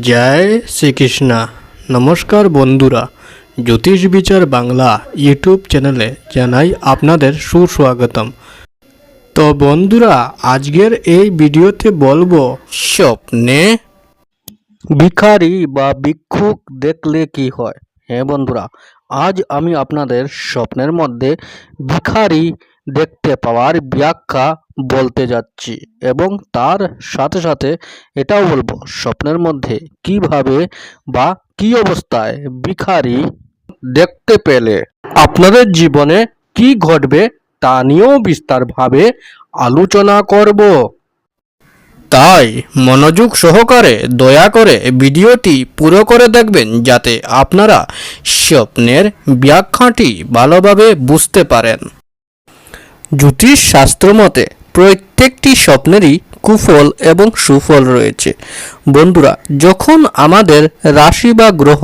জয় শ্রীকৃষ্ণ। নমস্কার বন্ধুরা, জ্যোতিষ বিচার বাংলা ইউটিউব চ্যানেলে জানাই আপনাদের সুস্বাগতম। তো বন্ধুরা, আজকের এই ভিডিওতে বলবো স্বপ্নে ভিখারি বা ভিক্ষুক দেখলে কি হয়। হ্যাঁ বন্ধুরা, আজ আমি আপনাদের স্বপ্নের মধ্যে ভিখারি দেখতে পাওয়ার ব্যাখ্যা বলতে যাচ্ছি এবং তার সাথে সাথে এটাও বলবো স্বপ্নের মধ্যে কিভাবে বা কি অবস্থায় ভিখারি দেখতে পেলে আপনাদের জীবনে কি ঘটবে তা নিয়েও বিস্তারভাবে আলোচনা করব। তাই মনোযোগ সহকারে দয়া করে ভিডিওটি পুরো করে দেখবেন, যাতে আপনারা স্বপ্নের ব্যাখ্যাটি ভালোভাবে বুঝতে পারেন। জ্যোতিষ শাস্ত্র মতে প্রত্যেকটি স্বপ্নেরই কুফল এবং সুফল রয়েছে। বন্ধুরা, যখন আমাদের রাশি বা গ্রহ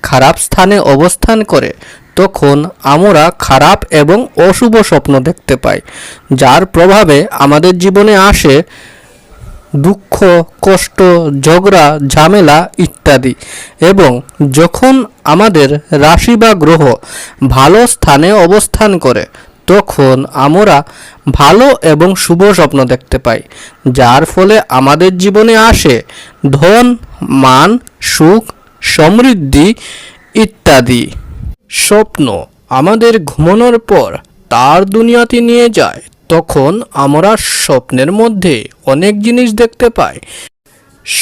খারাপ স্থানে অবস্থান করে তখন আমরা খারাপ এবং অশুভ স্বপ্ন দেখতে পাই, যার প্রভাবে আমাদের জীবনে আসে দুঃখ, কষ্ট, ঝগড়া, ঝামেলা ইত্যাদি। এবং যখন আমাদের রাশি বা গ্রহ ভালো স্থানে অবস্থান করে তখন আমরা ভালো এবং শুভ স্বপ্ন দেখতে পাই, যার ফলে আমাদের জীবনে আসে ধন, মান, সুখ, সমৃদ্ধি ইত্যাদি। স্বপ্ন আমাদের ঘুমানোর পর তার দুনিয়াতে নিয়ে যায়, তখন আমরা স্বপ্নের মধ্যে অনেক জিনিস দেখতে পাই।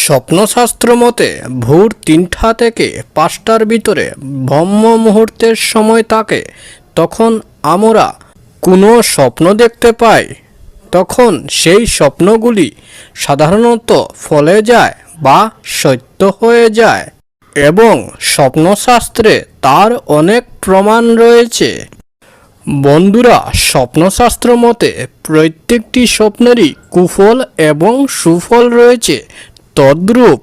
স্বপ্নশাস্ত্র মতে ভোর 3টা থেকে 5টার ভিতরে ব্রহ্ম মুহূর্তের সময় থাকে, তখন আমরা কোনো স্বপ্ন দেখতে পাই, তখন সেই স্বপ্নগুলি সাধারণত ফলে যায় বা সত্য হয়ে যায় এবং স্বপ্নশাস্ত্রে তার অনেক প্রমাণ রয়েছে। বন্ধুরা, স্বপ্নশাস্ত্র মতে প্রত্যেকটি স্বপ্নেরই কুফল এবং সুফল রয়েছে। তদ্রূপ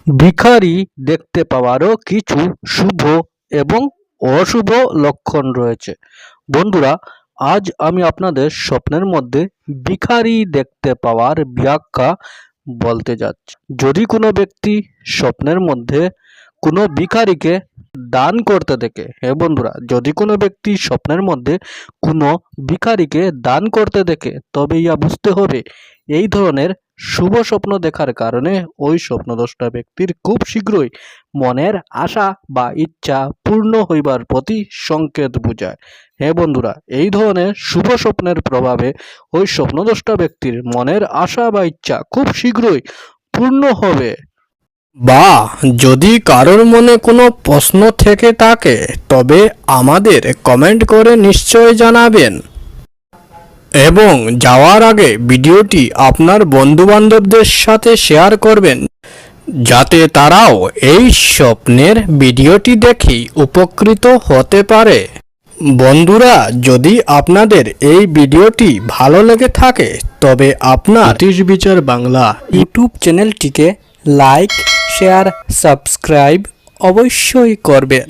ভিখারি দেখতে পাওয়ারও কিছু শুভ এবং অশুভ লক্ষণ রয়েছে। বন্ধুরা, আজ আমি আপনাদের স্বপ্নের মধ্যে ভিখারি দেখতে পাওয়ার ব্যাখ্যা বলতে যাচ্ছি। যদি কোনো ব্যক্তি স্বপ্নের মধ্যে কোনো ভিখারিকে দান করতে দেখে, হ্যাঁ বন্ধুরা, যদি কোনো ব্যক্তি স্বপ্নের মধ্যে কোনো ভিখারিকে দান করতে দেখে, তবে ইয়া বুঝতে হবে এই ধরনের শুভ স্বপ্ন দেখার কারণে ওই স্বপ্নদ্রষ্টা ব্যক্তির খুব শীঘ্রই মনের আশা বা ইচ্ছা পূর্ণ হইবার প্রতি সংকেত বোঝায়। হ্যাঁ বন্ধুরা, এই ধরনের শুভ স্বপ্নের প্রভাবে ওই স্বপ্নদ্রষ্টা ব্যক্তির মনের আশা বা ইচ্ছা খুব শীঘ্রই পূর্ণ হবে। বা যদি কারোর মনে কোনো প্রশ্ন থেকে থাকে তবে আমাদের কমেন্ট করে নিশ্চয় জানাবেন এবং যাওয়ার আগে ভিডিওটি আপনার বন্ধুবান্ধবদের সাথে শেয়ার করবেন, যাতে তারাও এই স্বপ্নের ভিডিওটি দেখে উপকৃত হতে পারে। বন্ধুরা, যদি আপনাদের এই ভিডিওটি ভালো লেগে থাকে তবে আপনার জ্যোতিষ বিচার বাংলা ইউটিউব চ্যানেলটিকে লাইক, শেয়ার, সাবস্ক্রাইব অবশ্যই করবেন।